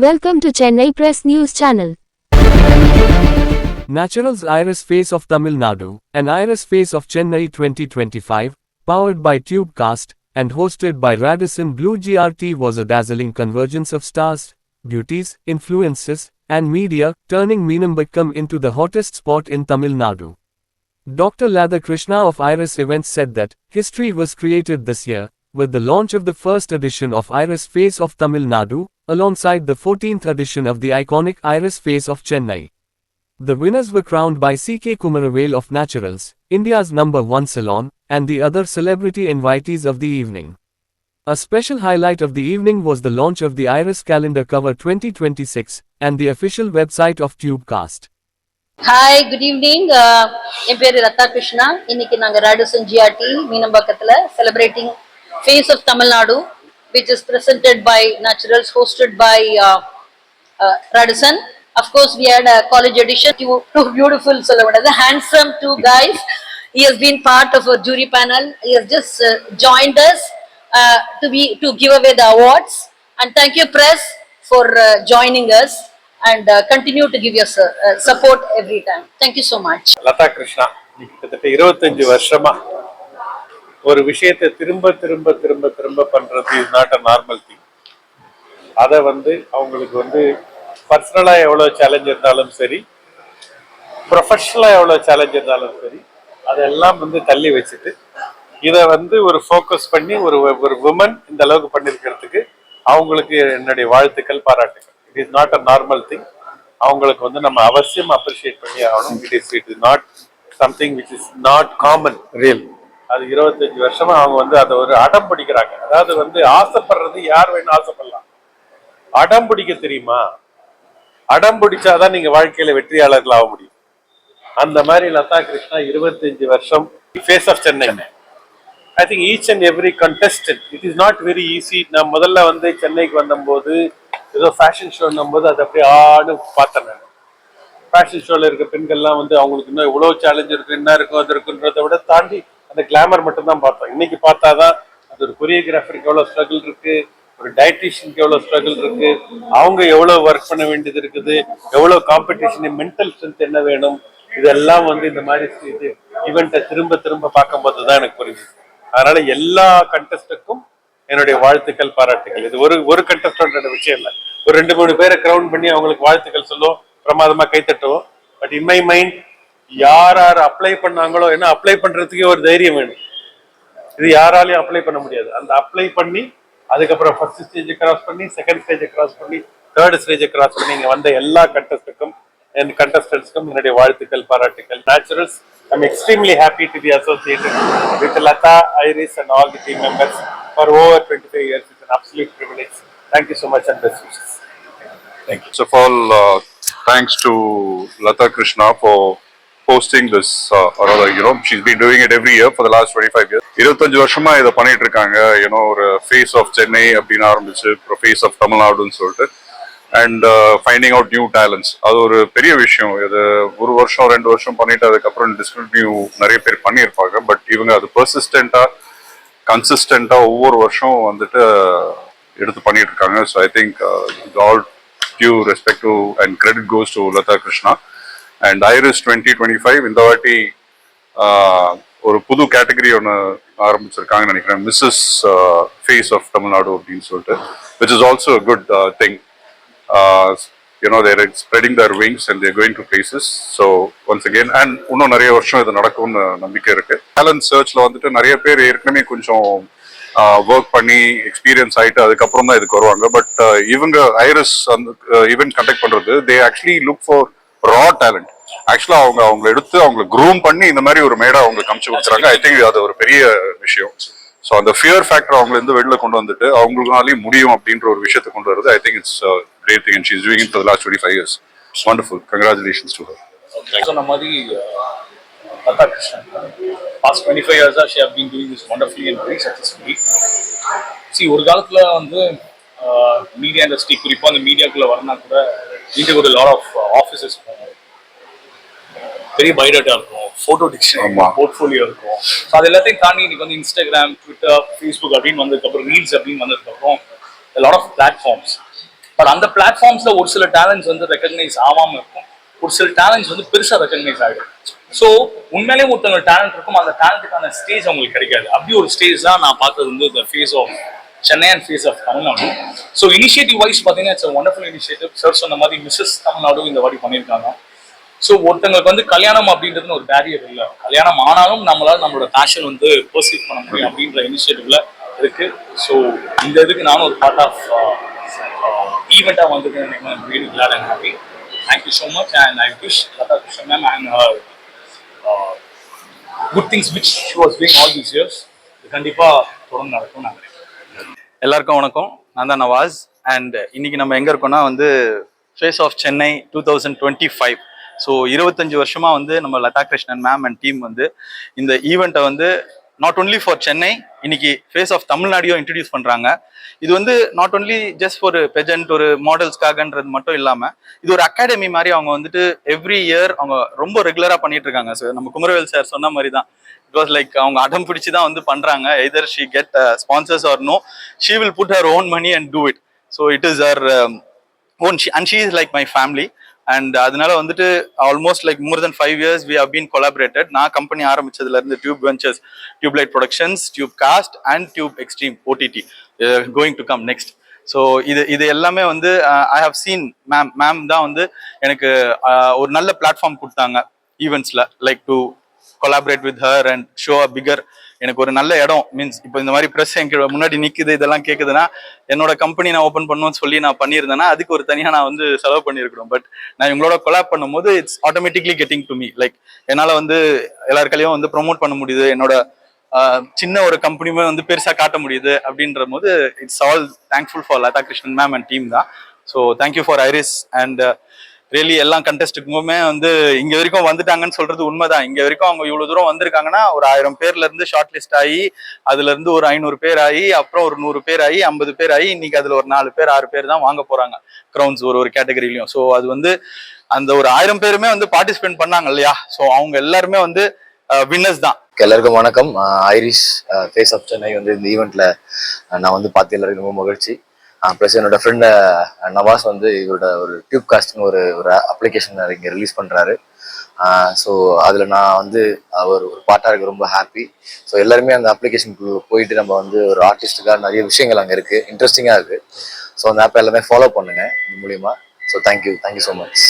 Welcome to Chennai Press News Channel. Naturals Iris Face of Tamil Nadu, an Iris Face of Chennai 2025, powered by Tubecast, and hosted by Radisson Blue GRT was a dazzling convergence of stars, beauties, influences, and media, turning Meenambakkam into the hottest spot in Tamil Nadu. Dr. Latha Krishna of Iris Events said that, history was created this year, with the launch of the first edition of Iris Face of Tamil Nadu, alongside the 14th edition of the iconic Iris Face of Chennai. The winners were crowned by C.K. Kumaravel of Naturals, India's #1 salon, and the other celebrity invitees of the evening. A special highlight of the evening was the launch of the Iris Calendar Cover 2026, and the official website of Tubecast. Hi, good evening. என் பேரு லதா கிருஷ்ணா. இன்னைக்கு நாங்க Radisson GRT மீனம்பாக்கத்துல celebrating Face of Tamil Nadu, which is presented by Naturals, hosted by Radisson. Of course, we had a college edition. Two beautiful, handsome two guys. He has been part of a jury panel. He has just joined us to give away the awards. And thank you, press, for joining us. And continue to give your support every time. Thank you so much. Latha Krishna கிட்டத்தட்ட 25 வருஷமா ஒரு விஷயத்தை திரும்ப திரும்ப திரும்ப திரும்ப பண்றது is not a normal thing. அதை அவங்களுக்கு பர்சனலா எவ்வளவு சேலஞ்ச் இருந்தாலும் சரி, ப்ரொஃபஷனலா எவ்வளவு சேலஞ்ச் இருந்தாலும் சரி, அதெல்லாம் தள்ளி வச்சுட்டு இதை ஒரு ஃபோக்கஸ் பண்ணி ஒரு உமன் இந்த அளவுக்கு பண்ணிருக்கிறதுக்கு அவங்களுக்கு என்னுடைய வாழ்த்துக்கள், பாராட்டுகள். It is not a normal thing. அவங்களுக்கு நம்ம அவசியம் அப்ரிஷியேட் பண்ணி ஆகணும். It is not something which is not common, real. அது 25 வருஷமா அவங்க அதை ஒரு அடம் பிடிக்கிறாங்க. அதாவது ஆசைப்படுறது யார் வேணும் ஆசைப்படலாம், அடம் பிடிக்க தெரியுமா? அடம் பிடிச்சாதான் நீங்க வாழ்க்கையில வெற்றியாளர்கள் ஆக முடியும். அந்த மாதிரி லதா கிருஷ்ணா 25 வருஷம் face of Chennai. I think each and every contestant, it is not very easy. நான் முதல்ல சென்னைக்கு வந்தபோது ஏதோ ஃபேஷன் ஷோ போது அது அப்படியே ஆடு பார்த்தேன். நான் ஃபேஷன் ஷோல இருக்க பெண்கள்லாம் அவங்களுக்கு இன்னும் எவ்வளவு சேலஞ்ச் இருக்கு, என்ன இருக்கும், அது இருக்குன்றதை விட தாண்டி அந்த கிளாமர் மட்டும் தான் பார்த்தோம். இன்னைக்கு பார்த்தாதான் அது ஒரு கொரியோகிராஃபருக்கு எவ்வளவு ஸ்ட்ரகிள் இருக்கு, ஒரு டயட்டிஷியனுக்கு எவ்வளவு ஸ்ட்ரகிள் இருக்கு, அவங்க எவ்வளவு ஒர்க் பண்ண வேண்டியது இருக்குது, எவ்வளவு காம்படிஷன், மென்டல் ஸ்ட்ரென்த் என்ன வேணும், இதெல்லாம் இந்த மாதிரி ஈவெண்ட்டை திரும்ப திரும்ப பார்க்கும்போது தான் எனக்கு புரியுது. அதனால எல்லா கண்டெஸ்டுக்கும் என்னுடைய வாழ்த்துக்கள், பாராட்டுகள். இது ஒரு கண்டெஸ்டன்ட் விஷயம் இல்லை. ஒரு 2-3 பேரை கிரவுண்ட் பண்ணி அவங்களுக்கு வாழ்த்துக்கள் சொல்லுவோம், பிரமாதமா கைத்தட்டுவோம். பட் இன் மை மைண்ட் யார் அப்ளை பண்ணாங்களோ, ஏன்னா அப்ளை பண்றதுக்கே ஒரு தைரியம் வேணும். இது யாராலையும் அப்ளை பண்ண முடியாது. அந்த அப்ளை பண்ணி அதுக்கப்புறம் ஃபர்ஸ்ட் ஸ்டேஜை கிராஸ் பண்ணி, செகண்ட் ஸ்டேஜை கிராஸ் பண்ணி, தேர்ட் ஸ்டேஜை கிராஸ் பண்ணி இங்க வந்த எல்லா கண்டெஸ்டுக்கும் and contestants என்னுடைய வாழ்த்துக்கள், பாராட்டுகள். Naturals, I'm extremely happy to be associated with Latha, Iris and all the team members for over 25 years. It's an absolute privilege. Thank you so much and best wishes. Thank you. So for all, thanks to Latha Krishna for hosting this, or rather, she's been doing it every year for the last 25 years. 25 வருஷமா இதை பண்ணிட்டு இருக்காங்க. ஒரு face of Chennai அப்படின்னு ஆரம்பிச்சு, அப்புறம் face of தமிழ்நாடுன்னு சொல்லிட்டு, and finding out new talents. அது ஒரு பெரிய விஷயம். இது ஒரு வருஷம் 2 வருஷம் பண்ணிட்டு அதுக்கப்புறம் டிஸ்கண்டினியூ நிறைய பேர் பண்ணியிருப்பாங்க. பட் இவங்க அது பர்சிஸ்டண்டா, கன்சிஸ்டண்டா ஒவ்வொரு வருஷம் எடுத்து பண்ணிட்டு இருக்காங்க. So I think all due respect to and credit goes to Latha Krishna. And Iris 2025 இந்த வாட்டி ஒரு புது கேட்டகரி ஒன்று ஆரம்பிச்சிருக்காங்கன்னு நினைக்கிறேன், மிஸ்ஸஸ் ஃபேஸ் ஆஃப் தமிழ்நாடு அப்படின்னு சொல்லிட்டு, which is also a good thing. They're spreading their wings and they're going to places. So once again, and இன்னும் நிறைய வருஷம் இது நடக்கும்னு நம்பிக்கை இருக்கு. டேலண்ட் சர்ச்ல நிறைய பேர் ஏற்கனவே கொஞ்சம் ஒர்க் பண்ணி எக்ஸ்பீரியன்ஸ் ஆயிட்டு அதுக்கப்புறம் தான் இதுக்கு வருவாங்க. பட் இவங்க ஐரிஸ் அந்த ஈவென்ட் கண்டக்ட் பண்றது, they actually look for raw talent. ஆக்சுவலா அவங்களை எடுத்து அவங்களை க்ரூம் பண்ணி இந்த மாதிரி ஒரு மேடை அவங்களுக்கு காமிச்சு கொடுக்குறாங்க. ஐ திங்க் அது ஒரு பெரிய விஷயம். ஸோ அந்த ஃபியர் ஃபேக்டர் அவங்களை வெளில கொண்டு வந்துட்டு அவங்களுக்குனாலையும் முடியும் அப்படின்ற ஒரு விஷயத்தை கொண்டு வருது. I think it's great thing and she's doing it for the last 25 years. It's wonderful. Congratulations to her. Okay. So Namadi Latha Krishna, past 25 years she have been doing this wonderfully and very successfully. See, ஒரு காலத்துல media industry, குறிப்பா அந்த மீடியாக்குள்ள வரனா கூட நீங்க ஒரு lot of offices, பெரிய biodata இருக்கும், photo dictionary, portfolio இருக்கும். ஸோ அது எல்லாத்தையும் தாண்டி இன்னைக்கு இன்ஸ்டாகிராம், ட்விட்டர், ஃபேஸ்புக் அப்படின்னு வந்ததுக்கப்புறம், ரீல்ஸ் அப்படின்னு வந்ததுக்கப்புறம் லாட் ஆஃப் பிளாட்ஃபார்ம்ஸ். பட் அந்த பிளாட்ஃபார்ம்ஸ்ல ஒரு சில டேலண்ட்ஸ் வந்து ரெகக்னைஸ் ஆகாம இருக்கும், ஒரு சில டேலண்ட்ஸ் வந்து பெருசா ரெகக்னைஸ் ஆகிடும். ஸோ உண்மையிலேயே ஒருத்தவங்க டேலண்ட் இருக்கும், அந்த டேலண்ட்டுக்கான ஸ்டேஜ் அவங்களுக்கு கிடைக்காது. அப்படி ஒரு ஸ்டேஜ் தான் நான் பார்த்தது வந்து the face of Chennai and face of Tamil Nadu. So initiative wise பார்த்தீங்கன்னா இட்ஸ் ஒண்டர்ஃபுல் இனிஷியேட்டிவ். சார் சொன்ன மாதிரி மிஸ்ஸஸ் தமிழ்நாடு இந்த வாட்டி பண்ணியிருக்காங்க. ஸோ ஒருத்தங்களுக்கு வந்து கல்யாணம் அப்படின்றதுன்னு ஒரு பேரியர் இல்லை, கல்யாணம் ஆனாலும் நம்மளால நம்மளோட பேஷன் வந்து பர்சீவ் பண்ண முடியும் அப்படின்ற இனிஷியேட்டிவ்ல இருக்கு. ஸோ இந்த இதுக்கு நானும் ஒரு பார்ட் ஆஃப் ஈவெண்ட்டாக வந்திருக்கேன். Really glad and happy. Thank you so much and I wish Latha Krishnan ma'am and good things which she was doing all these years கண்டிப்பாக தொடர்ந்து நடக்கும் நான் நினைக்கிறேன். எல்லாருக்கும் வணக்கம். நான் தான் நவாஸ். அண்ட் இன்னைக்கு நம்ம எங்கே இருக்கோம்னா வந்து ஃபேஸ் ஆஃப் சென்னை 2025. ஸோ 25 வருஷமா வந்து நம்ம Latha Krishnan ma'am and team வந்து இந்த ஈவெண்ட்டை வந்து நாட் ஒன்லி ஃபார் சென்னை, இன்னைக்கு ஃபேஸ் ஆஃப் தமிழ்நாடையும் இன்ட்ரடியூஸ் பண்ணுறாங்க. இது வந்து நாட் ஒன்லி ஜஸ்ட் ஒரு பெஜென்ட் ஒரு மாடல்ஸ்க்காகன்றது மட்டும் இல்லாமல் இது ஒரு அகாடமி மாதிரி அவங்க வந்துட்டு எவ்ரி இயர் அவங்க ரொம்ப ரெகுலராக பண்ணிட்டு இருக்காங்க. ஸோ நம்ம குமரவேல் சார் சொன்ன மாதிரி தான் இட் வாஸ் லைக் அவங்க அடம் பிடிச்சி தான் வந்து பண்ணுறாங்க. Either she get sponsors or no, she will put her own money and do it. So it is her own and she is like my family. And அதனால வந்துட்டு almost like more than 5 years we have been collaborated. நான் company ஆரம்பிச்சதுல இருந்து Tube Ventures, Tube Light Productions, Tube Cast and Tube Extreme OTT going to come next. So இது எல்லாமே வந்து I have seen ma'am தான் வந்து எனக்கு ஒரு நல்ல பிளாட்ஃபார்ம் கொடுத்தாங்க ஈவெண்ட்ஸ்ல, like to collaborate with her and show a figure. எனக்கு ஒரு நல்ல இடம் மீன்ஸ் இப்போ இந்த மாதிரி ப்ரெஸ் எனக்கு முன்னாடி நிற்குது இதெல்லாம் கேட்குதுன்னா என்னோட கம்பெனி நான் ஓப்பன் பண்ணணும்னு சொல்லி நான் பண்ணியிருந்தேன்னா அதுக்கு ஒரு தனியாக நான் வந்து செலவு பண்ணியிருக்கணும். பட் நான் இவங்களோட கொலாப் பண்ணும்போது it's automatically getting to me. Like என்னால் வந்து எல்லாருக்கையும் வந்து ப்ரொமோட் பண்ண முடியுது, என்னோட சின்ன ஒரு கம்பெனியுமே வந்து பெருசாக காட்ட முடியுது. அப்படின்ற போது it's all thankful for Latha Krishnan ma'am and team தான். So thank you for Iris and really எல்லா கண்டெஸ்ட்டுக்குமே வந்து இங்க வரைக்கும் வந்துட்டாங்கன்னு சொல்றது உண்மைதான். இங்க வரைக்கும் அவங்க இவ்வளவு தூரம் வந்திருக்காங்கன்னா ஒரு 1000 பேர்ல இருந்து ஷார்ட் லிஸ்ட் ஆகி அதுல இருந்து ஒரு 500 பேர் ஆகி அப்புறம் ஒரு 100 பேர் ஆகி 50 பேர் ஆகி இன்னைக்கு அதுல ஒரு 4 பேர் 6 பேர் தான் வாங்க போறாங்க கிரவுன்ஸ் ஒரு கேட்டகரியிலையும். ஸோ அது வந்து அந்த ஒரு 1000 பேருமே வந்து பார்ட்டிசிபேட் பண்ணாங்க இல்லையா. ஸோ அவங்க எல்லாருமே வந்து வின்னர்ஸ் தான். எல்லாருக்கும் வணக்கம். ஐரிஷ் ஃபேஸ் ஆஃப் சென்னை வந்து இந்த ஈவெண்ட்ல நான் வந்து பார்த்து எல்லாருக்கும் ரொம்ப மகிழ்ச்சி. ப்ளஸ் என்னோட ஃப்ரெண்ட் நவாஸ் வந்து இவரோட ஒரு டியூப் காஸ்ட்னு ஒரு அப்ளிகேஷன் இங்கே ரிலீஸ் பண்ணுறாரு. ஸோ அதில் நான் வந்து ஒரு பார்ட்டாக இருக்க ரொம்ப ஹாப்பி. ஸோ எல்லாருமே அந்த அப்ளிகேஷனுக்கு போயிட்டு நம்ம வந்து ஒரு ஆர்டிஸ்ட்டுக்காக நிறைய விஷயங்கள் அங்கே இருக்குது, இன்ட்ரெஸ்டிங்காக இருக்குது. ஸோ அந்த ஆப்பை எல்லாமே ஃபாலோ பண்ணுங்கள் இது மூலிமா. So thank you so much.